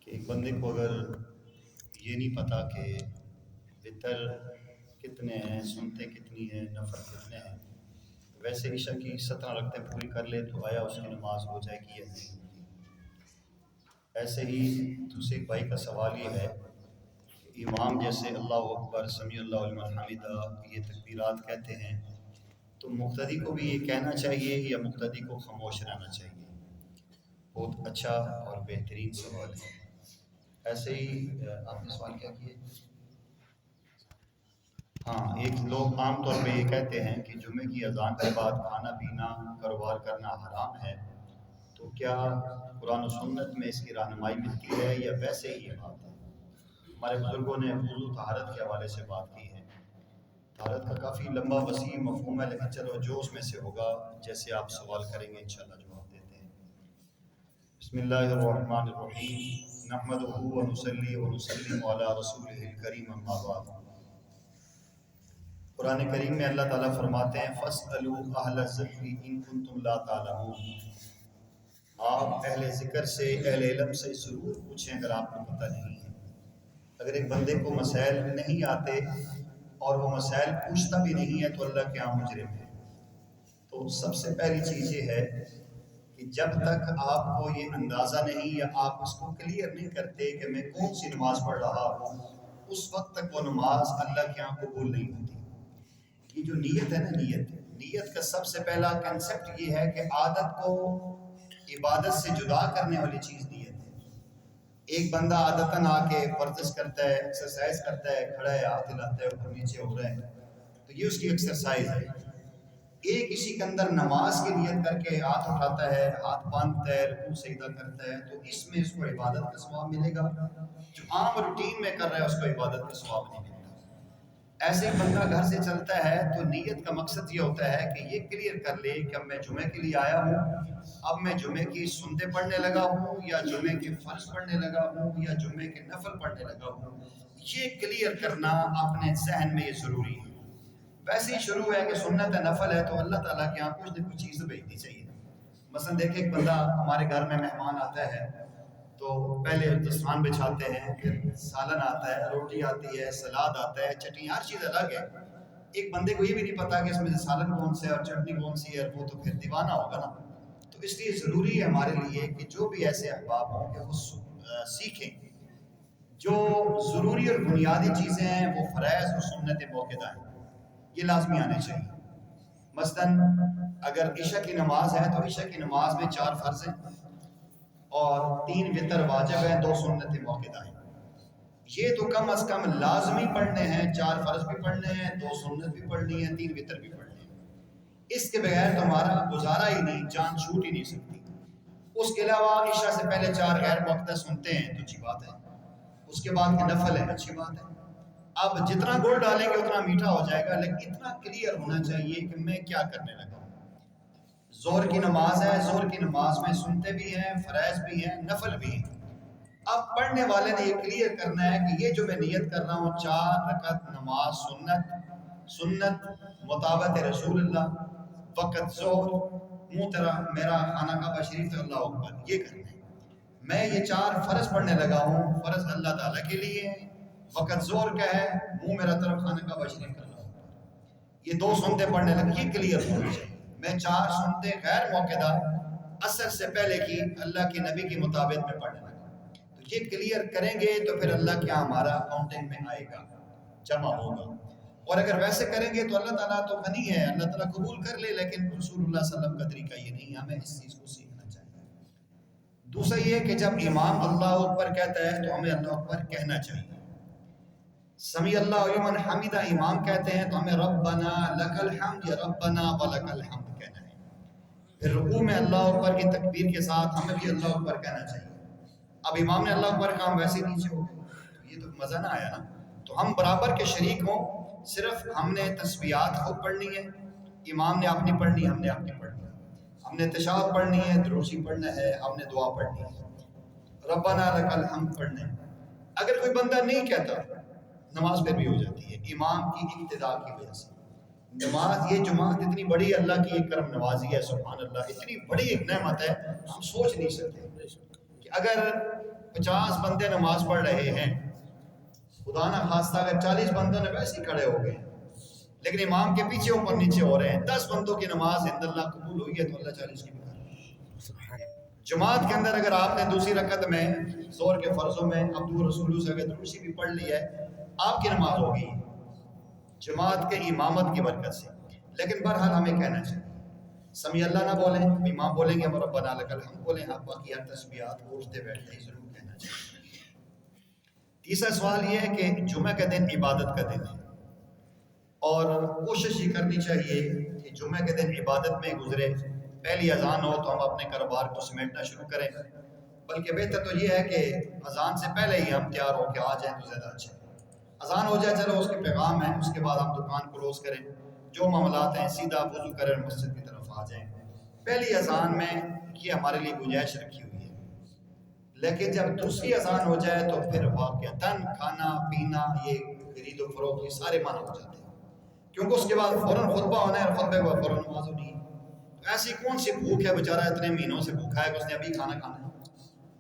کہ ایک بندے کو اگر یہ نہیں پتا کہ وطر کتنے ہیں، سنتے کتنی ہیں، نفل کتنے ہیں، ویسے عشاء کی 17 رکعتیں پوری کر لے تو آیا اس کی نماز ہو جائے گی یا نہیں ہوگی؟ ایسے ہی دوسرے بھائی کا سوال یہ ہے کہ امام جیسے اللہ اکبر، سمیع اللہ لمن حمیدہ یہ تکبیرات کہتے ہیں تو مقتدی کو بھی یہ کہنا چاہیے یا مقتدی کو خاموش رہنا چاہیے؟ بہت اچھا اور بہترین سوال ہے۔ ایسے ہی آپ نے سوال کیا کیے؟ ہاں، ایک لوگ عام طور پہ یہ کہتے ہیں کہ جمعے کی اذان کے بعد کھانا پینا کاروبار کرنا حرام ہے، تو کیا قرآن و سنت میں اس کی رہنمائی ملتی ہے یا ویسے ہی یہ بات ہے؟ ہمارے بزرگوں نے وضو طہارت کے حوالے سے بات کی ہے۔ طہارت کا کافی لمبا وسیع مفہوم ہے، لیکن چلو جو اس میں سے ہوگا جیسے آپ سوال کریں گے انشاءاللہ جواب دیتے ہیں۔ بسم اللہ الرحمن الرحیم، نحمدہ ونصلی ونسلم علی رسولہ الکریم، اما بعد۔ قرآن کریم میں اللہ تعالیٰ فرماتے ہیں فَاسْأَلُوا أَهْلَ الذِّكْرِ إِن كُنتُمْ لَا تَعْلَمُونَ، آپ اہل ذکر سے، اہل علم سے ضرور پوچھیں اگر آپ کو پتہ نہیں ہے۔ اگر ایک بندے کو مسائل نہیں آتے اور وہ مسائل پوچھتا بھی نہیں ہے تو اللہ کے یہاں مجرم ہے۔ تو سب سے پہلی چیز یہ ہے کہ جب تک آپ کو یہ اندازہ نہیں یا آپ اس کو کلیئر نہیں کرتے کہ میں کون سی نماز پڑھ رہا ہوں، اس وقت تک وہ نماز اللہ کے یہاں قبول نہیں ہوتی۔ یہ جو نیت ہے نا، نیت کا سب سے پہلا کنسپٹ یہ ہے کہ عادت کو عبادت سے جدا کرنے والی چیز نیت ہے۔ ایک بندہ عادتاً آ کے ورزش کرتا ہے، ایکسرسائز کرتا ہے، کھڑا ہے، ہاتھ ہلاتا ہے، اوپر نیچے ہو رہا ہے، تو یہ اس کی ایکسرسائز ہے۔ ایک اسی کے اندر نماز کی نیت کر کے ہاتھ اٹھاتا ہے، ہاتھ باندھتا ہے، رکوع سجدہ کرتا ہے، تو اس میں اس کو عبادت کا ثواب ملے گا۔ جو عام روٹین میں کر رہا ہے اس کو عبادت کا ثواب نہیں ملتا۔ ایسے ہی بندہ گھر سے چلتا ہے تو نیت کا مقصد یہ ہوتا ہے کہ یہ کلیئر کر لے کہ اب میں جمعے کے لیے آیا ہوں، اب میں جمعے کی سنتیں پڑھنے لگا ہوں یا جمعے کے فرض پڑھنے لگا ہوں یا جمعے کے نفل پڑھنے لگا ہوں۔ یہ کلیئر کرنا اپنے ذہن میں یہ ضروری ہے۔ ویسے ہی شروع ہے کہ سنت ہے، نفل ہے، تو اللہ تعالیٰ کے یہاں کچھ نہ کچھ چیز بھیجنی چاہیے۔ مثلا دیکھیں ایک بندہ ہمارے گھر میں مہمان آتا ہے تو پہلے دسترخوان بچھاتے ہیں، پھر سالن آتا ہے، روٹی آتی ہے، سلاد آتا ہے، چٹنی، ہر چیز الگ ہے۔ ایک بندے کو یہ بھی نہیں پتا کہ اس میں سے سالن کون سے اور چٹنی کون سی ہے، وہ تو پھر دیوانہ ہوگا نا۔ تو اس لیے ضروری ہے ہمارے لیے کہ جو بھی ایسے احباب ہوں کہ وہ سیکھیں۔ جو ضروری اور بنیادی چیزیں ہیں وہ فرائض اور سنت موقعہ ہیں، یہ لازمی آنے چاہیے۔ مثلاً اگر عشاء کی نماز ہے تو عشاء کی نماز میں 4 فرض ہیں اور 3 وتر واجب ہیں، 2 سنت موقعہ ہیں۔ یہ تو کم از کم لازمی پڑھنے ہیں، 4 فرض بھی پڑھنے ہیں، 2 سنت بھی پڑھنی ہیں، 3 وتر بھی پڑھنے ہیں۔ اس کے بغیر تو ہمارا گزارا ہی نہیں، جان چھوٹ ہی نہیں سکتی۔ اس کے علاوہ عشاء سے پہلے 4 غیر موقعہ سنتے ہیں تو اچھی بات ہے، اس کے بعد کے نفل ہے، اچھی بات ہے۔ اب جتنا گڑ ڈالیں گے اتنا میٹھا ہو جائے گا، لیکن اتنا کلیئر ہونا چاہیے کہ میں کیا کرنے لگا ہوں۔ ظہر کی نماز ہے، ظہر کی نماز میں سنتے بھی ہیں، فرائض بھی ہیں، نفل بھی ہیں۔ اب پڑھنے والے نے یہ کلیئر کرنا ہے کہ یہ جو میں نیت کر رہا ہوں 4 رکعت نماز سنت مطابق رسول اللہ، وقت ظہر، منہ تیرا میرا خانہ کعبہ شریف اللہ اکبر، یہ کرنا ہے۔ میں یہ 4 فرض پڑھنے لگا ہوں، فرض اللہ تعالیٰ کے لیے ہیں، وقت ظہر کا ہے، منہ میرا طرف خانہ کعبہ شریف اللہ اکبر، یہ 2 سنتیں پڑھنے لگا، یہ کلیئر ہونا چاہیے۔ میں 4 سنتیں غیر موقعہ اثر سے پہلے کی اللہ کے نبی کے مطابق میں پڑھنے لگا۔ یہ کلیئر کریں گے تو پھر اللہ کیا ہمارا اکاؤنٹنگ میں آئے گا، جمع ہوگا۔ اور اگر ویسے کریں گے تو اللہ تعالیٰ تو غنی ہے، اللہ تعالیٰ قبول کر لے، لیکن رسول اللہ صلی اللہ علیہ وسلم کا طریقہ یہ نہیں، ہمیں اس چیز کو سیکھنا چاہیے۔ دوسرا یہ کہ جب امام اللہ اکبر کہتا ہے تو ہمیں اللہ اکبر کہنا چاہیے۔ سمیع اللہ لمن حمیدہ امام کہتے ہیں تو ہمیں ربنا لک الحمد یا ربنا ولک الحمد کہنا ہے۔ پھر رکوع میں اللہ اکبر کی تکبیر کے ساتھ ہمیں بھی اللہ اکبر کہنا چاہیے۔ اب امام نے اللہ اکبر کہا، ہم ویسے نیچے ہو گئے تو یہ تو مزہ نہ آیا نا۔ تو ہم برابر کے شریک ہوں، صرف ہم نے تسبیحات خود پڑھنی ہے، امام نے اپنی پڑھنی، ہم نے اپنی پڑھنی ہے۔ ہم نے تشہد پڑھنی ہے، دروشی پڑھنا ہے، ہم نے دعا پڑھنی ہے، ربنا لک الحمد پڑھنا ہے۔ اگر کوئی بندہ نہیں کہتا نماز پھر بھی ہو جاتی ہے امام کی اقتداء کی وجہ سے۔ نماز یہ جماعت اتنی بڑی اللہ کی ایک کرم نوازی ہے، سبحان اللہ، اتنی بڑی ایک نعمت ہے، ہم سوچ نہیں سکتے کہ اگر 50 بندے نماز پڑھ رہے ہیں، خدا نہ خواستہ اگر 40 بندوں نے ویسے ہی کھڑے ہو گئے لیکن امام کے پیچھے اوپر نیچے ہو رہے ہیں، 10 بندوں کی نماز عند اللہ قبول ہوئی ہے تو اللہ 40 کی بھی کر رہا ہے۔ جماعت کے اندر اگر آپ نے دوسری رکعت میں ظہر کے فرضوں میں عبدو رسول سے اگر درود بھی پڑھ لی ہے، آپ کی نماز ہوگی جماعت کے امامت کی برکت سے۔ لیکن بہرحال ہمیں کہنا چاہیے سمیع اللہ نہ بولیں، امام بولیں گے ربنا لک الحمد بولیں، آپ باقی ہر تسبیحات اٹھتے بیٹھتے ہی ضرور کہنا چاہیے۔ تیسرا سوال یہ ہے کہ جمعہ کا دن عبادت کا دن ہے اور کوشش یہ کرنی چاہیے کہ جمعہ کے دن عبادت میں گزرے، پہلی اذان ہو تو ہم اپنے کاروبار کو سمیٹنا شروع کریں، بلکہ بہتر تو یہ ہے کہ اذان سے پہلے ہی ہم تیار ہو کے آ جائیں تو زیادہ اچھا ہے۔ اذان ہو جائے چلو اس کے پیغام ہے، اس کے بعد ہم دکان کلوز کریں، جو معاملات ہیں سیدھا وضو کریں اور مسجد کی طرف آ جائیں۔ پہلی اذان میں یہ ہمارے لیے گنجائش رکھی ہوئی ہے، لیکن جب دوسری اذان ہو جائے تو پھر واقعتاً کھانا پینا، یہ خرید و فروخت، یہ سارے منع ہو جاتے ہیں، کیونکہ اس کے بعد فوراً خطبہ ہونا ہے اور خطبے کے بعد فوراً نماز ہونی ہے۔ تو ایسی کون سی بھوک ہے، بیچارہ اتنے مہینوں سے بھوکا ہے کہ اس نے ابھی کھانا کھانا ہے،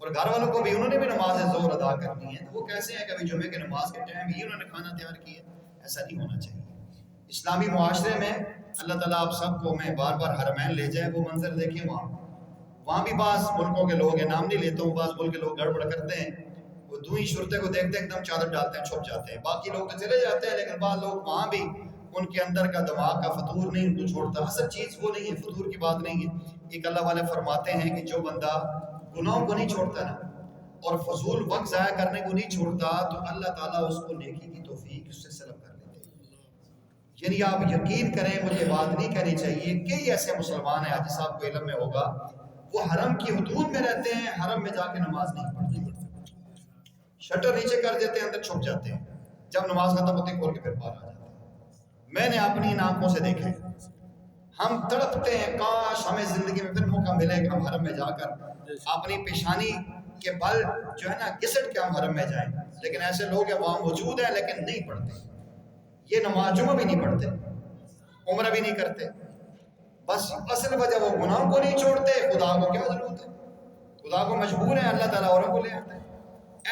اور گھر والوں کو بھی انہوں نے بھی نماز ظہر ادا کرنی ہے، تو وہ کیسے ہیں کہ ابھی جمعے کے نماز کے ٹائم ہی انہوں نے کھانا تیار کیا؟ ایسا نہیں ہونا چاہیے۔ اسلامی معاشرے میں اللہ تعالیٰ آپ سب کو میں بار بار حرمین لے جائے، وہ منظر دیکھیں وہاں بھی بعض ملکوں کے لوگ ہیں، نام نہیں لیتا ہوں، بعض ملک کے لوگ گڑبڑ کرتے ہیں، وہ دوئی شرطے کو دیکھتے ہیں ایک دم چادر ڈالتے ہیں چھپ جاتے ہیں، باقی لوگ تو چلے جاتے ہیں، لیکن بعض لوگ وہاں بھی ان کے اندر کا دماغ کا فطور نہیں ان کو چھوڑتا۔ اصل چیز وہ نہیں ہے، فطور کی بات نہیں ہے۔ ایک اللہ والے فرماتے ہیں کہ جو بندہ گناہوں کو نہیں چھوڑتا نا اور فضول وقت ضائع کرنے کو نہیں چھوڑتا تو اللہ تعالیٰ اس کو نیکی کی توفیق اس سے سلب کر لیتے ہیں۔ یعنی آپ یقین کریں، مجھے بات نہیں کہنی چاہیے، کئی ایسے مسلمان ہیں، حاجی صاحب کو علم میں ہوگا، وہ حرم کی حدود میں رہتے ہیں، حرم میں جا کے نماز نہیں پڑھتے، شٹر نیچے کر دیتے ہیں، اندر چھپ جاتے ہیں، جب نماز ختم ہوتی ہے کھول کے پھر باہر آ جاتے ہیں۔ میں نے اپنی ان آنکھوں سے دیکھا ہے، ہم تڑپتے ہیں کاش ہمیں زندگی میں پھر موقع ملے کہ ہم حرم میں جا کر اپنی پیشانی کے بل جو ہے نا گھسٹ کے ہم حرم میں جائیں، لیکن ایسے لوگ ہیں وہاں موجود ہیں لیکن نہیں پڑھتے، یہ نماز جمعہ بھی نہیں پڑھتے، عمرہ بھی نہیں کرتے، بس اصل وجہ وہ گناہوں کو نہیں چھوڑتے، خدا کو کیا ضرورت ہے، خدا کو مجبور ہے، اللہ تعالیٰ اوروں کو لے آتا ہے۔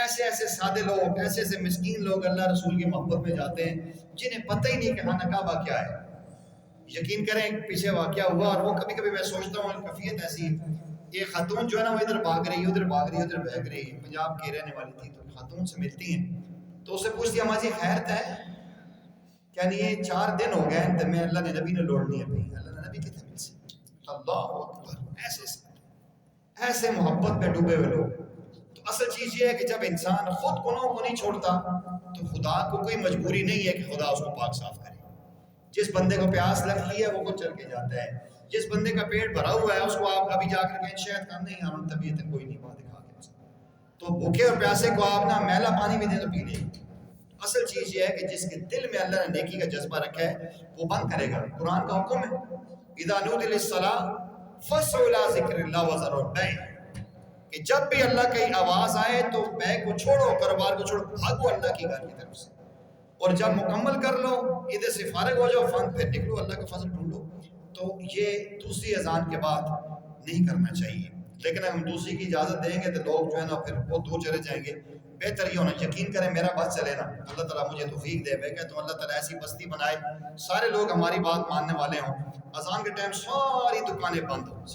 ایسے ایسے سادے لوگ، ایسے ایسے مسکین لوگ اللہ رسول کی محبت میں جاتے ہیں جنہیں پتہ ہی نہیں کہ خانہ کعبہ کیا ہے۔ یقین کریں پیچھے واقعہ ہوا، اور وہ کبھی کبھی میں سوچتا ہوں کفیت ایسی ہے، ایک خاتون جو ہے نا وہ ادھر بھاگ رہی ہے ادھر بھاگ رہی ہے ادھر بھاگ رہی ہے، پنجاب کی رہنے والی تھی، تو خاتون سے ملتی ہیں تو اسے پوچھتی ہے ماجی خیر ہے یعنی یہ 4 دن ہو گئے تو میں اللہ نے نبی نے لوڑنی ہے بھئی، اللہ نے نبی کتنے مل سے، اللہ اکبر، ایسے محبت میں ڈوبے ہوئے لوگ۔ تو اصل چیز یہ ہے کہ جب انسان خود گناہوں کو نہیں چھوڑتا تو خدا کو کوئی مجبوری نہیں ہے کہ خدا اس کو پاک صاف کرے۔ جس بندے کو پیاس لگتی ہے وہ خود چل کے جاتا ہے، جس بندے کا پیٹ بھرا ہوا ہے اس کو آپ ابھی جا کر کہیں شاید کام نہیں ہم طبیعت کوئی نہیں بات دکھا کے، تو بھوکے اور پیاسے کو آپ نا میلا پانی بھی دے تو پی لیں۔ اصل چیز یہ ہے کہ جس کے دل میں اللہ نے نیکی کا جذبہ رکھا ہے وہ بند کرے گا۔ قرآن کا حکم ہے اذا نودی للصلاۃ فاسعوا الی ذکر اللہ وذروا البیع، کہ جب بھی اللہ کی آواز آئے تو بے کو چھوڑو، کاروبار کو چھوڑو، بھاگو اللہ کی گھر کی طرف سے، اور جب مکمل کر لو ادھر سے فارغ ہو جاؤ فن پھر نکلو اللہ کا فضل ڈھونڈو۔ تو یہ دوسری اذان کے بعد نہیں کرنا چاہیے، لیکن اگر ہم دوسری کی اجازت دیں گے تو لوگ جو ہے نا پھر وہ دور چلے جائیں گے۔ بہتر یہ ہونا، یقین کریں میرا بات چلے نا، اللہ تعالیٰ مجھے توفیق دے، میں کہتا ہوں اللہ تعالیٰ ایسی بستی بنائے سارے لوگ ہماری بات ماننے والے ہوں، اذان کے ٹائم ساری دکانیں بند ہوں،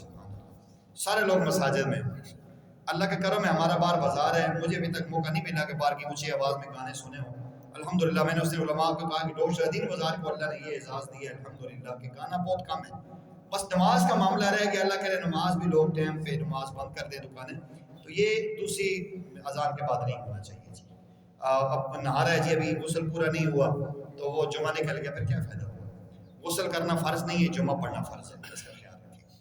سارے لوگ مساجد میں، اللہ کا کرم ہے ہمارا بار بازار ہے، مجھے ابھی تک موقع نہیں ملا کہ بار کی اونچی آواز میں گانے سنے ہوں۔ الحمدللہ میں نے اس نے علماء کو کہا کہ ڈاکٹر شہدین بازار کو اللہ نے یہ اعزاز دیا ہے الحمدللہ کہ گانا بہت کم ہے، بس نماز کا معاملہ رہ گیا، اللہ کرے نماز بھی لوگ ٹائم پہ نماز بند کر دیں دکانیں، تو یہ دوسری اذان کے بعد نہیں ہونا چاہیے جی۔ اب نہارا ہے جی، ابھی غسل پورا نہیں ہوا تو وہ جمعہ نکل گیا، پھر کیا فائدہ ہوا؟ غسل کرنا فرض نہیں ہے، جمعہ پڑھنا فرض ہے، اس کا خیال رکھیں۔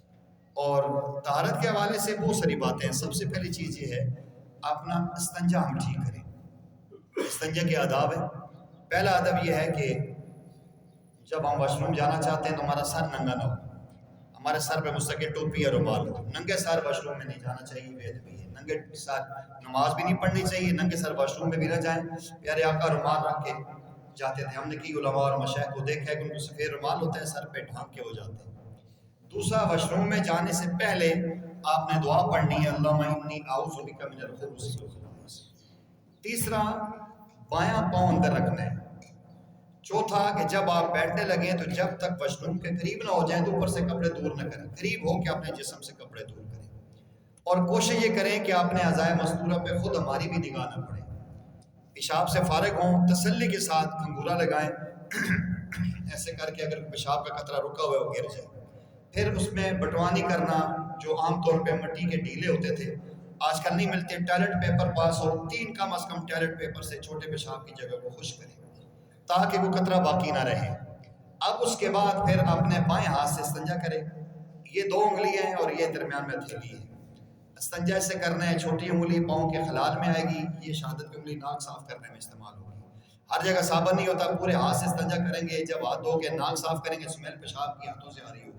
اور طہارت کے حوالے سے بہت ساری باتیں ہیں، سب سے پہلی چیز یہ ہے اپنا استنجا ہم ٹھیک کریں۔ استنجا کے آداب ہے، پہلا ادب یہ ہے کہ جب ہم واش روم جانا چاہتے ہیں تو ہمارا سر ننگا نہ ہو، ہمارے سر پہ مستقل ٹوپی یا رومال ہو، ننگے سر واش روم میں نہیں جانا چاہیے، بے ادبی ہے، ننگے سر نماز بھی نہیں پڑھنی چاہیے، ننگے سر واش روم میں بھی نہ جائیں۔ پیارے آقا رومال رکھ کے جاتے تھے، ہم نے کئی علماء اور مشائخ کو دیکھا ہے کہ ان کو سفید رومال ہوتا ہے سر پہ ڈھانک کے ہو جاتے ہیں۔ دوسرا، واش روم میں جانے سے پہلے آپ نے دعا پڑھنی ہے، اللہم انی اعوذ بک من الخبث، تیسرا بایاں پاؤں اندر رکھنا ہے. چوتھا کہ جب آپ بیٹھنے لگیں تو جب تک واشروم کے قریب نہ ہو جائیں تو اوپر سے کپڑے دور نہ کریں، قریب ہو کہ اپنے جسم سے کپڑے دور کریں. اور کوشش یہ کریں کہ اپنے اعضائے مستورہ پہ خود ہماری بھی نگاہ نہ پڑے. پیشاب سے فارغ ہوں، تسلی کے ساتھ کھنگورا لگائیں ایسے کر کے اگر پیشاب کا قطرہ رکا ہوا ہے وہ گر جائے. پھر اس میں بٹوانی کرنا جو عام طور پہ مٹی کے ڈھیلے ہوتے تھے، آج کل نہیں ملتے. ٹوائلٹ پیپر پاس ہو، 3 کم از کم ٹوائلٹ پیپر سے چھوٹے پیشاب کی جگہ کو خشک کریں تاکہ وہ قطرہ باقی نہ رہے. اب اس کے بعد پھر اپنے بائیں ہاتھ سے استنجا کریں. یہ 2 انگلیاں ہیں اور یہ درمیان میں ہتھیلی ہے. استنجا سے کرنا ہے، چھوٹی انگلی پاؤں کے خلال میں آئے گی، یہ شہادت کی انگلی ناک صاف کرنے میں استعمال ہوگی. ہر جگہ صابن نہیں ہوتا، پورے ہاتھ سے استنجا کریں گے. جب ہاتھ دھو کے ناک صاف کریں گے اسمیل پیشاب کی ہاتھوں سے آ رہی ہوگی،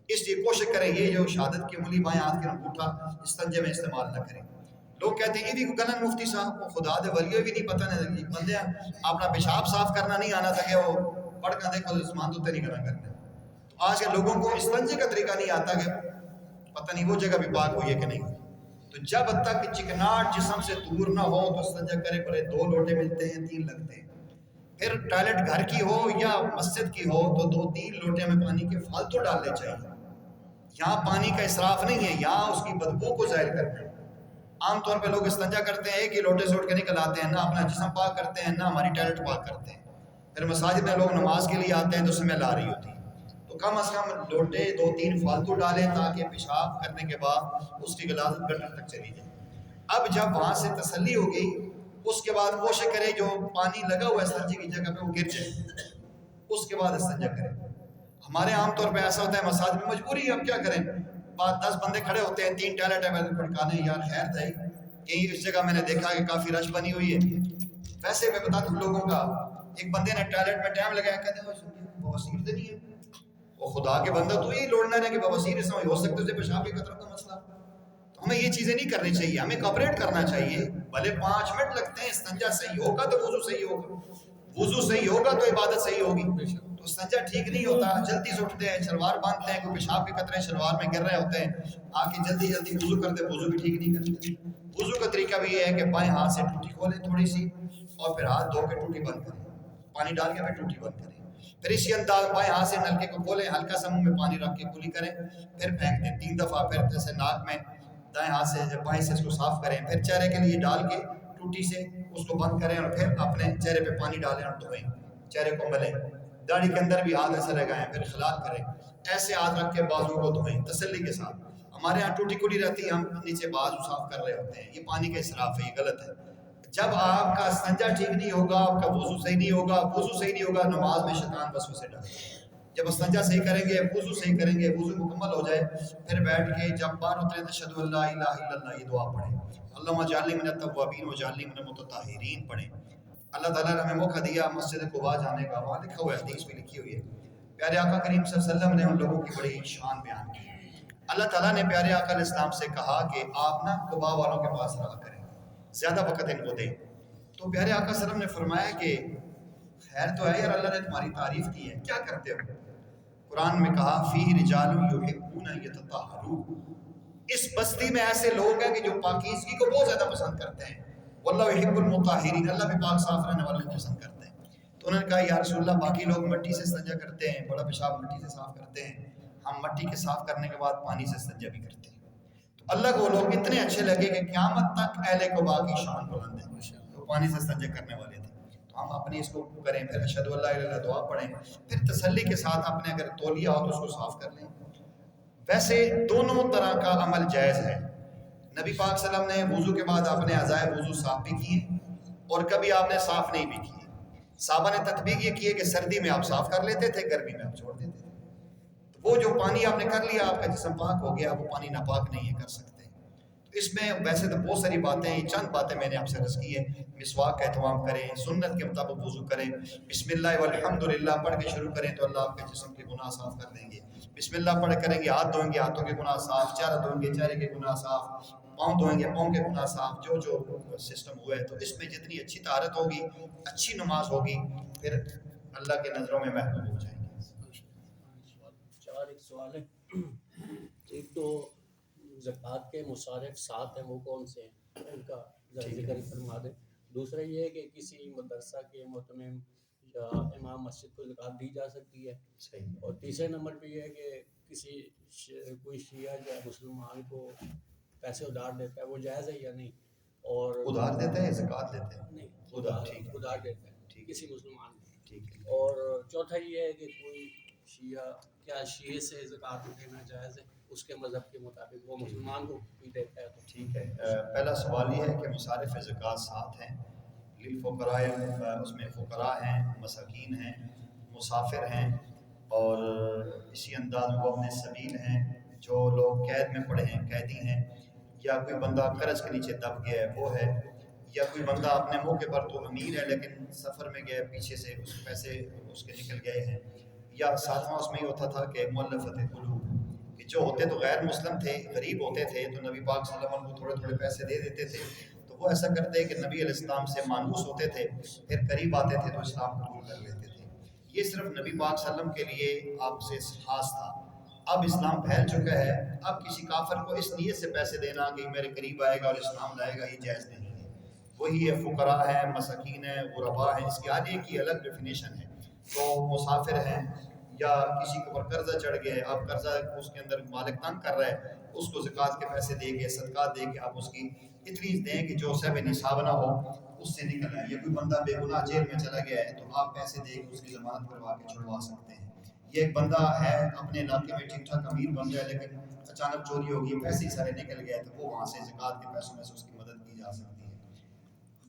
اس لیے کوشش کریں یہ جو شہادت کی انگلی بائیں ہاتھ کے انگوٹھا استنجے میں استعمال نہ کریں. لوگ کہتے ہیں یہ بھی گلن مفتی صاحب کو خدا دے ولیو بھی نہیں پتہ نہیں بندے اپنا پیشاب صاف کرنا نہیں آنا تھا کہ وہ پڑھ کر دیکھو زمان تو نہیں کرنا کرنا. تو آج کے لوگوں کو استنجے کا طریقہ نہیں آتا کہ پتہ نہیں وہ جگہ بھی پاک ہوئی ہے کہ نہیں. تو جب تک چکناٹ جسم سے دور نہ ہو تو استنجا کرے. پہلے 2 لوٹے ملتے ہیں، 3 لگتے ہیں. پھر ٹوائلٹ گھر کی ہو یا مسجد کی ہو تو 2-3 لوٹے میں پانی کے فالتو ڈالنے چاہیے. یہاں پانی کا اسراف نہیں ہے، یہاں اس کی بدبو کو ظاہر کرنا ہے. عام طور پہ لوگ استنجا کرتے ہیں کہ لوٹے سے اٹھ کے نکل آتے ہیں، نہ اپنا جسم پاک کرتے ہیں نہ ہماری ٹوائلٹ پاک کرتے ہیں. پھر مساجد میں لوگ نماز کے لیے آتے ہیں تو اسمیل آ رہی ہوتی ہے. تو کم از کم لوٹے 2-3 فالتو ڈالیں تاکہ پیشاب کرنے کے بعد اس کی غلاظت گٹر تک چلی جائے. اب جب وہاں سے تسلی ہوگی اس کے بعد کوشش کرے جو پانی لگا ہوا ہے استنجے کی جگہ پہ وہ گر جائے، اس کے بعد استنجا کریں. ہمارے عام طور پہ ایسا ہوتا ہے مساجد میں مجبوری ہے، اب کیا کریں، 10 بندے کھڑے ہوتے ہیں، 3 ٹوائلٹ ہے، میں کھڑکانے یار خیر تھا کہیں اس جگہ میں نے دیکھا کہ کافی رش بنی ہوئی ہے. ویسے میں بتا دوں لوگوں کا، ایک بندے نے ٹوائلٹ میں ٹائم لگایا، کہتے ہیں بواسیر تو نہیں ہے. وہ خدا کے بندہ تو یہ لوڑنا ہے کہ بواسیر اس میں ہو سکتے اسے پیشاب کے قطروں کا مسئلہ. تو ہمیں یہ چیزیں نہیں کرنی چاہیے، ہمیں کوپریٹ کرنا چاہیے. بھلے 5 منٹ لگتے ہیں، استنجا صحیح ہوگا تو وضو صحیح ہوگا، وضو صحیح ہوگا تو عبادت صحیح ہوگی. تو استنجا ٹھیک نہیں ہوتا، جلدی سے اٹھتے ہیں، شلوار باندھتے ہیں، کوئی پیشاب کے قطرے شلوار میں گر رہے ہوتے ہیں، آ کے جلدی جلدی وضو کرتے، وضو بھی ٹھیک نہیں کرتے. وضو کا طریقہ بھی یہ ہے کہ بائیں ہاتھ سے ٹوٹی کھولیں تھوڑی سی اور پھر ہاتھ دھو کے ٹوٹی بند کریں، پانی ڈال کے پھر ٹوٹی بند کریں. پھر اسی انداز بائیں ہاتھ سے نلکے کو کھولیں، ہلکا سا منہ میں پانی رکھ کے کلی کریں، پھر پھینک دیں 3 دفعہ. پھر جیسے ناک میں دائیں ہاتھ سے بائیں سے اس کو صاف کریں، پھر چہرے کے لیے ڈال کے ٹوٹی سے اس کو بند کریں اور پھر اپنے چہرے پہ پانی ڈالیں اور دھوئیں، چہرے کو ملیں. داڑھی کے اندر بھی ہاتھ ایسے لگائیں، پھر خلال کریں، ایسے ہاتھ رکھ کے بازو کو دھوئیں تسلی کے ساتھ. ہمارے ہاں ٹوٹی کلی رہتی ہے، ہم نیچے بازو صاف کر رہے ہوتے ہیں، یہ پانی کا اسراف ہے، یہ غلط ہے. جب آپ کا استنجا ٹھیک نہیں ہوگا، آپ کا وضو صحیح نہیں ہوگا، وضو صحیح نہیں ہوگا نماز میں شیطان وسوسے ڈالے. جب استنجا صحیح کریں گے، وضو صحیح کریں گے، وضو مکمل ہو جائے، پھر بیٹھ کے جب بار اترے اشہد ان لا الہ الا اللہ یہ دعا پڑھیں، اللہم اجعلنی من التوابین واجعلنی من المتطہرین پڑھیں. اللہ تعالیٰ نے ہمیں موقع دیا مسجد قباء جانے کا، وہاں لکھا ہوا ہے، حدیث بھی لکھی ہوئی ہے. پیارے آقا کریم صلی اللہ علیہ وسلم نے ان لوگوں کی بڑی شان بیان کی. اللہ تعالیٰ نے پیارے آقا علیہ السلام سے کہا کہ آپ نا قباء والوں کے پاس رہا کریں، زیادہ وقت ان کو دیں. تو پیارے آقا صلی اللہ علیہ وسلم نے فرمایا کہ خیر تو ہے یار، اللہ نے تمہاری تعریف کی ہے، کیا کرتے ہو؟ قرآن میں کہا فیہ رجال یحبون ان یتطہروا، اس بستی میں ایسے لوگ ہیں کہ جو پاکیزگی کو بہت زیادہ پسند کرتے ہیں. واللہ یحب المطہرین، اللہ بھی پاک صاف رہنے والوں کو پسند کرتے ہیں. تو انہوں نے کہا یا رسول اللہ باقی لوگ مٹی سے استنجا کرتے ہیں، بڑا پیشاب مٹی سے صاف کرتے ہیں، ہم مٹی کے صاف کرنے کے بعد پانی سے استنجا بھی کرتے ہیں. تو اللہ کو لوگ اتنے اچھے لگے کہ قیامت تک اہل قباء کی شان بلند ہے، تو پانی سے استنجا کرنے والے تھے. تو ہم اپنی اس کو کریں، پھر اشہد ان لا الہ الا اللہ دعا پڑھیں، پھر تسلی کے ساتھ اپنے اگر تولیہ ہو تو اس کو صاف کر لیں. ویسے دونوں طرح کا عمل جائز ہے. نبی پاک صلی اللہ علیہ وسلم نے وضو کے بعد اپنے اعضائے وضو صاف بھی کیے اور کبھی آپ نے صاف نہیں بھی کیے. صحابہ نے تطبیق یہ کی ہے کہ سردی میں آپ صاف کر لیتے تھے، گرمی میں آپ چھوڑ دیتے تھے. تو وہ جو پانی آپ نے کر لیا آپ کا جسم پاک ہو گیا، وہ پانی ناپاک نہیں ہے کر سکتے. تو اس میں ویسے تو بہت ساری باتیں ہیں، چند باتیں میں نے آپ سے عرض کی ہے. مسواک کا اہتمام کریں، سنت کے مطابق وضو کریں، بسم اللہ والحمدللہ پڑھ کے شروع کریں تو اللہ آپ کے جسم کے گناہ صاف کر دیں گے. بسم اللہ پڑھ کریں گے، ہاتھ دھوئیں گے، ہاتھوں کے گناہ صاف، چہرہ دھوئیں گے، چہرے کے گناہ صاف، پاؤں دھوئیں گے، پاؤں کے گناہ صاف. جو جو سسٹم ہوا ہے تو اس میں جتنی اچھی طہارت ہوگی، اچھی نماز ہوگی، پھر اللہ کے نظروں میں محبوب ہو جائیں گے. ایک سوال ہے، ایک تو زکوٰۃ کے مصارف 7 ہیں، وہ کون سے ہیں ان کا ذکر فرما دیں. دوسرا یہ ہے کہ کسی مدرسہ کے مہتمم یا امام مسجد کو زکوٰۃ دی جا سکتی ہے. صحیح. اور تیسرے نمبر پہ یہ ہے کہ کسی کوئی شیعہ جو ہے مسلمان کو پیسے ادھار دیتا ہے وہ جائز ہے یا نہیں. اور ادھار دیتے ہیں زکوٰۃ دیتے ہیں؟ نہیں, ادھار. ٹھیک ہے. ادھار دیتا ہے ٹھیک. کسی مسلمان کو. ٹھیک ہے. اور چوتھا یہ ہے کہ کوئی شیعہ کیا شیعہ سے زکوٰۃ دینا جائز ہے اس کے مذہب کے مطابق, وہ مسلمان کو بھی دیتا ہے تو ٹھیک ہے. پہلا سوال یہ ہے کہ مصارف زکوٰۃ 7 ہیں. للفقراء اس میں فقراء ہیں, مساکین ہیں, مسافر ہیں, اور اسی انداز میں وہ اپنے سبیل ہیں, جو لوگ قید میں پڑے ہیں, قیدی ہیں, یا کوئی بندہ قرض کے نیچے دب گیا ہے وہ ہے, یا کوئی بندہ اپنے موقع پر تو امیر ہے لیکن سفر میں گیا پیچھے سے اس کے پیسے اس کے نکل گئے ہیں, یا ساتواں اس میں یہ ہوتا تھا کہ مؤلفۃ قلوب, کہ جو ہوتے تو غیر مسلم تھے, غریب ہوتے تھے, تو نبی پاک صلی اللہ علیہ وسلم کو تھوڑے تھوڑے پیسے دے دیتے تھے, تو وہ ایسا کرتے کہ نبی علیہ السلام سے مانوس ہوتے تھے, پھر قریب آتے تھے تو اسلام قبول کر لیتے تھے. یہ صرف نبی پاک صلی اللہ علیہ وسلم کے لیے آپ سے خاص تھا. اب اسلام پھیل چکا ہے, اب کسی کافر کو اس نیت سے پیسے دینا کہ میرے قریب آئے گا اور اسلام لائے گا, یہ جائز نہیں ہے. وہی ہے فقراء ہیں, مساکین ہیں, غرباء ہیں, اس کی ہر ایک کی الگ ڈیفینیشن ہے. تو مسافر ہیں, یا کسی کے اوپر قرضہ چڑھ گیا ہے, اب قرضہ اس کے اندر مالک تنگ کر رہا ہے, اس کو زکوٰۃ کے پیسے دے کے, صدقات دے کے آپ اس کی اتنی دیں کہ جو صاحب نصاب نہ ہو اس سے نکل آئے. یا کوئی بندہ بے گناہ جیل میں چلا گیا ہے تو آپ پیسے دے کے اس کی ضمانت کروا کے چھڑوا سکتے ہیں. یہ ایک بندہ ہے اپنے علاقے میں ٹھیک ٹھاک امیر بن گیا لیکن اچانک چوری ہوگی, پیسے ہی سارے نکل گئے, تو وہ وہاں سے زکوٰۃ کے پیسوں میں سے اس کی مدد کی جا سکتی ہے.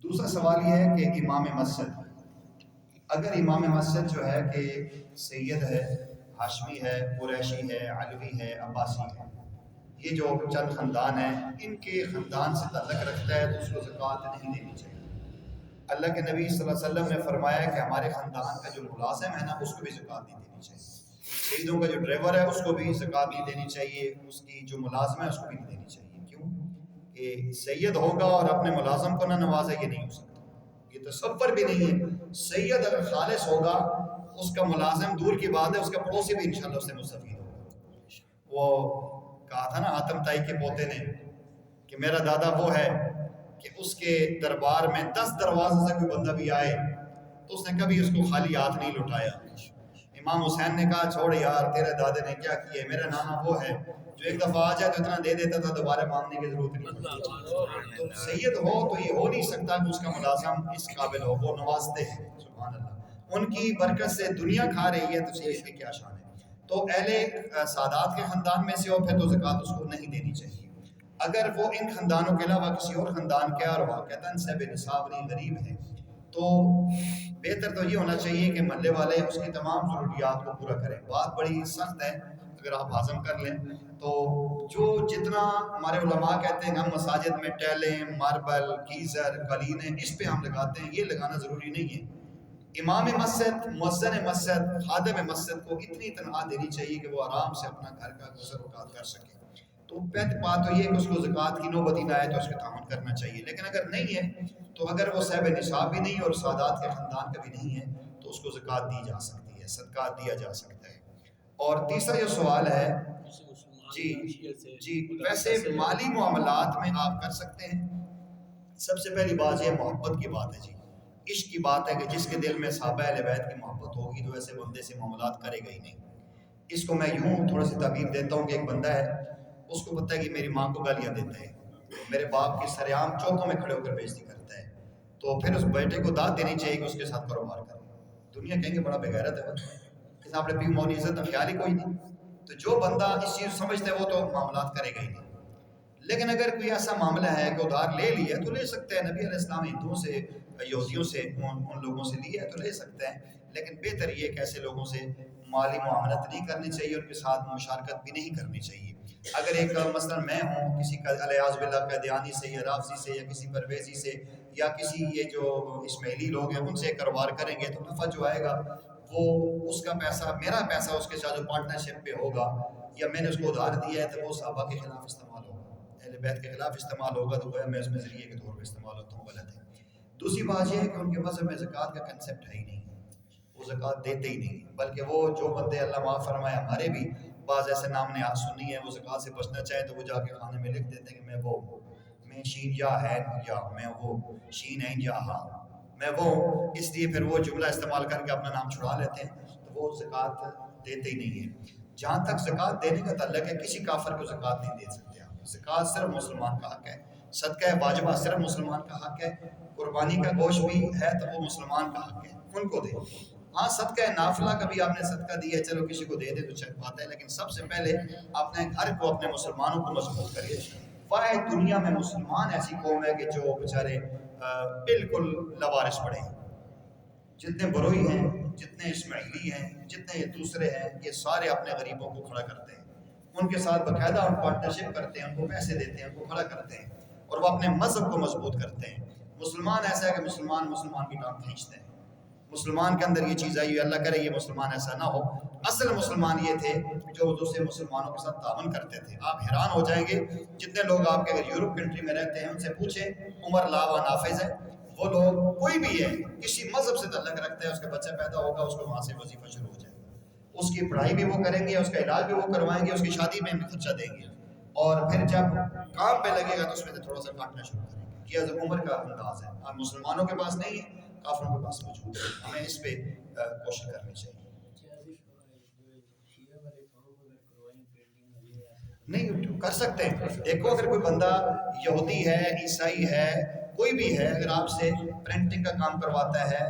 دوسرا سوال یہ ہے کہ امام مسجد, اگر امام مسجد جو ہے کہ سید ہے, ہاشمی ہے, قریشی ہے, علوی ہے, عباسی ہے, یہ جو چند خاندان ہیں, ان کے خاندان سے تعلق رکھتا ہے تو اس کو زکوٰۃ نہیں دینی چاہیے. اللہ کے نبی صلی اللہ علیہ وسلم نے فرمایا کہ ہمارے خاندان کا جو ملازم ہے نا اس کو بھی زکوٰۃ نہیں دینی چاہیے. شہیدوں کا جو ڈرائیور ہے اس کو بھی زکوٰۃ نہیں دینی چاہیے, اس کی جو ملازم ہے اس کو بھی نہیں دینی چاہیے. کیوں کہ سید ہوگا اور اپنے ملازم کو نہ نوازے, یہ نہیں ہو سکتا, یہ تصور بھی نہیں ہے. سید اگر خالص ہوگا, اس کا ملازم دور کی بات ہے, اس کا پڑوسی بھی انشاءاللہ اس سے مستفید ہوگا. وہ کہا تھا نا حاتم طائی کے پوتے نے کہ میرا دادا وہ ہے کہ اس کے دربار میں 10 دروازے سے کوئی بندہ بھی آئے تو اس نے کبھی اس کو خالی ہاتھ نہیں لوٹایا. امام حسین نے کہا چھوڑ یار, تیرے دادے نے کیا کیا ہے, میرا نانا وہ ہے جو ایک دفعہ آ جائے تو اتنا دے دیتا تھا, دوبارہ مانگنے کی ضرورت نہیں. تو سید ہو تو یہ ہو نہیں سکتا کہ اس کا ملازم اس قابل ہو, وہ نوازتے ہیں. سبحان اللہ, ان کی برکت سے دنیا کھا رہی ہے, تو سید کی کیا شان ہے. تو اہل سادات کے خاندان میں سے ہو پھر تو زکوٰۃ اس کو نہیں دینی چاہیے. اگر وہ ان خاندانوں کے علاوہ کسی اور خاندان کے اور واقعتاً صاحب نصاب نہیں, غریب ہے, تو بہتر تو یہ ہونا چاہیے کہ محلے والے اس کی تمام ضروریات کو پورا کریں. بات بڑی سخت ہے, اگر آپ ہضم کر لیں تو جو جتنا ہمارے علماء کہتے ہیں ہم مساجد میں ٹیلیں, ماربل, گیزر, قالینیں اس پہ ہم لگاتے ہیں, یہ لگانا ضروری نہیں ہے. امام مسجد, مؤذن مسجد, خادم مسجد کو اتنی تنخواہ دینی چاہیے کہ وہ آرام سے اپنا گھر کا گزر اوقات کر سکے. تو پہلی بات تو یہ کہ اس کو زکوٰۃ کی نوبت ہی نہ آئے تو اس کا تعاون کرنا چاہیے. لیکن اگر نہیں ہے تو اگر وہ صاحب نصاب بھی نہیں اور سادات کے خاندان کا بھی نہیں ہے تو اس کو زکوٰۃ دی جا سکتی ہے, صدقات دیا جا سکتا ہے. اور تیسرا جو سوال ہے, جی ویسے مالی معاملات میں آپ کر سکتے ہیں. سب سے پہلی بات یہ محبت کی بات ہے, جی عشق کی بات ہے کہ جس کے دل میں صحابہ اہل بیت کی محبت ہوگی تو ایسے بندے سے معاملات کرے گا ہی نہیں. اس کو میں یوں تھوڑا سی تعبیر دیتا ہوں کہ ایک بندہ ہے, اس کو پتہ ہے کہ میری ماں کو گالیاں دیتا ہے, میرے باپ کی سرعام چوکوں میں کھڑے ہو کر بےزتی کرتا ہے, تو پھر اس بیٹے کو داد دینی چاہیے کہ اس کے ساتھ کاروبار کرے. دنیا کہیں گے بڑا بغیرت ہے, اس نے اپنے پی مونی عزت کا خیال ہی کوئی نہیں. تو جو بندہ اس چیز سمجھتا ہے وہ تو معاملات کرے گا ہی نہیں. لیکن اگر کوئی ایسا معاملہ ہے کہ ادھار لے لیا تو لے سکتے ہیں. نبی علیہ السلام ہندوؤں سے, یہودیوں سے, ان لوگوں سے لیا ہے تو لے سکتے ہیں. لیکن بہتر یہ کہ ایسے لوگوں سے مالی معاملت نہیں کرنی چاہیے, ان کے ساتھ مشارکت بھی نہیں کرنی چاہیے. اگر ایک مثلا میں ہوں کسی کا الیاذ باللہ قادیانی سے یا رافضی سے یا کسی پرویزی سے یا کسی یہ جو اسماعیلی لوگ ہیں ان سے کاروبار کریں گے تو نفع جو آئے گا وہ اس کا پیسہ, میرا پیسہ اس کے ساتھ جو پارٹنرشپ پہ ہوگا یا میں نے اس کو ادھار دیا ہے تو وہ صحابہ کے خلاف استعمال ہوگا, اہل بیت کے خلاف استعمال ہوگا, تو میں اس میں ذریعے کے طور پہ استعمال ہوتا ہوں, غلط ہے. دوسری بات یہ ہے کہ ان کے مذہب میں زکوٰۃ کا کنسیپٹ ہے ہی نہیں, وہ زکوٰۃ دیتے ہی نہیں. بلکہ وہ جو بندے اللہ معاف فرمائے, ہمارے بھی بعض ایسے نام نہاد سنی ہیں, وہ زکوٰۃ سے بچنا چاہے تو وہ جا کے خانے میں لکھ دیتے ہیں کہ میں وہ ہیں شین یا ہے یا میں وہ شین ہے یا ہاں میں وہ، اس لیے پھر وہ جملہ استعمال کر کے اپنا نام چھڑا لیتے ہیں، تو وہ زکوٰۃ دیتے ہی نہیں ہیں۔ جہاں تک زکوٰۃ دینے کا تعلق ہے، کسی کافر کو زکوٰۃ نہیں دے سکتے آپ، زکوٰۃ صرف مسلمان کا حق ہے، صدقہ واجبہ صرف مسلمان کا حق ہے، قربانی کا گوشت بھی ہے تو وہ مسلمان کا حق ہے، ان کو دے۔ ہاں صدقہ نافلہ کبھی آپ نے صدقہ دیا ہے، چلو کسی کو دے دے تو چل پاتا ہے، لیکن سب سے پہلے اپنے گھر کو، اپنے مسلمانوں کو مضبوط کریے۔ واحد دنیا میں مسلمان ایسی قوم ہے کہ جو بیچارے بالکل لوارث پڑے ہیں، جتنے بروئی ہیں، جتنے اسماعیلی ہیں، جتنے یہ دوسرے ہیں، یہ سارے اپنے غریبوں کو کھڑا کرتے ہیں، ان کے ساتھ باقاعدہ ان پارٹنرشپ کرتے ہیں، ان کو پیسے دیتے ہیں، ان کو کھڑا کرتے ہیں، اور وہ اپنے مذہب کو مضبوط کرتے ہیں۔ مسلمان ایسا ہے کہ مسلمان کی ٹانگ کھینچتے ہیں، مسلمان کے اندر یہ چیز آئی، اللہ کرے یہ مسلمان ایسا نہ ہو۔ اصل مسلمان یہ تھے جو دوسرے مسلمانوں کے ساتھ تعاون کرتے تھے۔ آپ حیران ہو جائیں گے، جتنے لوگ آپ کے اگر یورپ کنٹری میں رہتے ہیں ان سے پوچھیں، عمر لا و نافذ ہے، وہ لوگ کوئی بھی ہے کسی مذہب سے تعلق رکھتا ہے، اس کا بچہ پیدا ہوگا اس کو وہاں سے وظیفہ شروع ہو جائے گا، اس کی پڑھائی بھی وہ کریں گے، اس کا علاج بھی وہ کروائیں گے، اس کی شادی میں بھی خرچہ دیں گے، اور پھر جب کام پہ لگے گا تو اس میں سے تھوڑا سا کاٹنا شروع کریں گے۔ یہ عمر کا انداز ہے، اب مسلمانوں کے پاس نہیں ہے، کافروں کے پاس موجود ہے۔ ہمیں اس پہ کوشش کرنی چاہیے۔ نہیں کر سکتے ہیں، دیکھو اگر کوئی بندہ یہودی ہے، عیسائی ہے، کوئی بھی ہے، اگر آپ سے پرنٹنگ کا کام کرواتا ہے،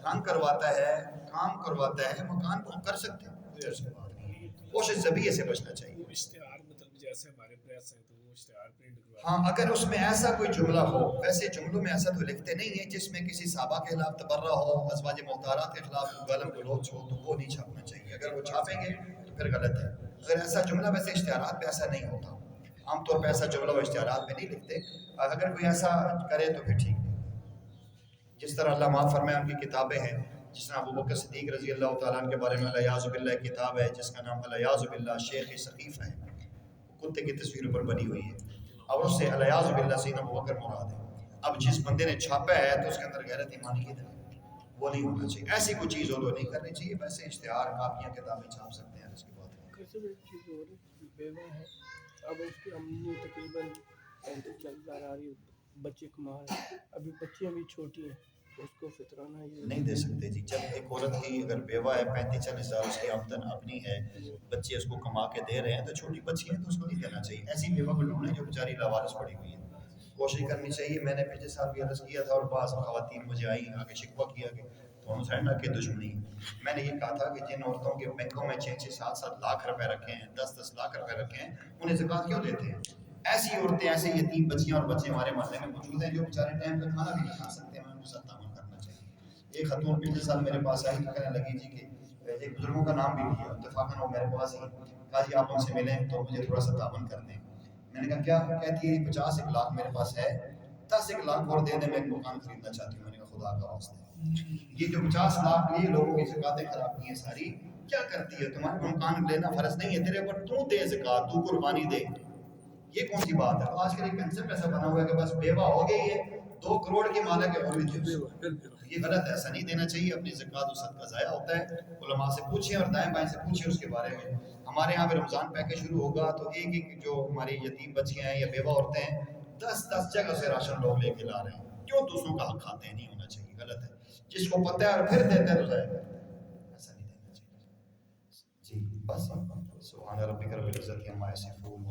رنگ کرواتا ہے، کام کرواتا ہے، مکان کو ہم کر سکتے ہیں، کوئی ایسی بات نہیں ہے۔ کوشش ذبیحے سے بچنا چاہیے۔ اشتہار مطلب جیسے ہمارے پریس ہیں تو وہ اشتہار پرنٹ کروا، ہاں اگر اس میں ایسا کوئی جملہ ہو، ویسے جملوں میں ایسا تو لکھتے نہیں ہیں جس میں کسی صحابہ کے خلاف تبرہ ہو، ازواج محترمات کے خلاف گالم گلوچ ہو، تو وہ نہیں چھاپنا چاہیے۔ اگر وہ چھاپیں گے تو پھر غلط ہے۔ اگر ایسا جملہ، ویسے اشتہارات پہ ایسا نہیں ہوتا، عام طور پہ ایسا جملہ وہ اشتہارات پہ نہیں لکھتے، اگر کوئی ایسا کرے تو پھر ٹھیک ہے۔ جس طرح اللہ معاف فرمائے ان کی کتابیں ہیں، جس طرح ابو بکر صدیق رضی اللہ تعالیٰ عنہ کے بارے میں الیاذ باللہ ایک کتاب ہے جس کا نام الیاذ باللہ شیخ سقیفہ ہے، کتے کی تصویر پر بنی ہوئی ہے، اور اس سے الیاذ باللہ سین ابو بکر مراد ہے۔ اب جس بندے نے چھاپا ہے تو اس کے اندر غیرت ایمانی کی طرح وہ نہیں ہونا چاہیے، ایسی کوئی چیز ہو تو نہیں کرنی چاہیے۔ ویسے اشتہار کاپیاں کتابیں چھاپ سکتے ہیں، اس کی بات ہے۔ کیسے ایک چیز ہو رہی بیوہ ہے، اب اس کی امی تقریباً 35-40 آ رہی ہے، بچے کما رہے ہیں، ابھی بچیاں بھی چھوٹی ہیں، اس کو فطرانہ یہ نہیں دے سکتے جی، جب ایک عورت کی اگر بیوہ ہے، 35-40 ہزار اس کی آمدن اپنی ہے، بچے اس کو کما کے دے رہے ہیں، تو چھوٹی بچی ہے تو اس کو نہیں دینا چاہیے۔ ایسی بیوہ کو ڈھونڈیں جو بیچاری لاوارث پڑی ہوئی ہے، کوشش کرنی چاہیے۔ میں نے پچھلے سال بھی عرض کیا تھا اور بعض خواتین مجھے آئیں آگے شکوہ کیا کہ تو حسینہ کی دشمنی۔ میں نے یہ کہا تھا کہ جن عورتوں کے بینکوں میں 6-7 لاکھ روپے رکھے ہیں، 10 لاکھ روپے رکھے ہیں، انہیں زکوٰۃ کیوں دیتے ہیں؟ ایسی عورتیں، ایسے یتیم بچیاں اور بچے ہمارے محلے میں موجود ہیں جو بیچارے ٹائم پہ کھانا بھی نہیں کھا سکتے ہیں، ہمیں ان کے ساتھ تعاون کرنا چاہیے۔ ایک خاتون پچھلے سال میرے پاس آئی تو کہنے لگی جی کہ ایک بزرگوں کا نام بھی لیا، اتفاقاً وہ میرے پاس ہی، کہا جی آپ ان سے ملیں تو مجھے تھوڑا سا تعاون کر دیں۔ میں نے کہا کیا؟ کہتی ہے 50 لاکھ میرے پاس ہے، 10 لاکھ اور دے دیں، میں ایک مکان خریدنا چاہتی ہوں۔ میں نے کہا خدا کا واسطہ یہ جو 50 لاکھ یہ لوگوں کی زکاتیں خراب کی ہیں ساری، کیا کرتی ہے؟ تمہارے کو مکان لینا فرض نہیں ہے تیرے اوپر، تو دے زکات، تو قربانی دے، یہ کون سی بات ہے؟ آج کل ایک کنسپٹ ایسا بنا ہوا ہے کہ بس بیوہ ہو گئی ہے، 2 کروڑ کی مالک ہے اور بھی دے، یہ غلط ہے، ایسا نہیں دینا چاہیے۔ اپنی زکات و صدقہ ضائع ہوتا ہے، علماء سے پوچھیں اور دائیں بائیں سے پوچھیں اس کے بارے میں۔ ہمارے یہاں پہ رمضان پیکج شروع ہوگا تو ایک جو ہماری یتیم بچیاں ہیں یا بیوہ عورتیں ہیں، 10 جگہ سے راشن لوگ لے کے لا رہے ہیں، کیوں دوسروں کا حق کھاتے ہیں؟ نہیں ہونا چاہیے، غلط ہے۔ جس کو پتہ ہے اور پھر دیتا ہے تو ضائع کرتا ہے، ایسا نہیں دینا چاہیے۔ جی بس سبحان ربک رب العزت عما یصفون۔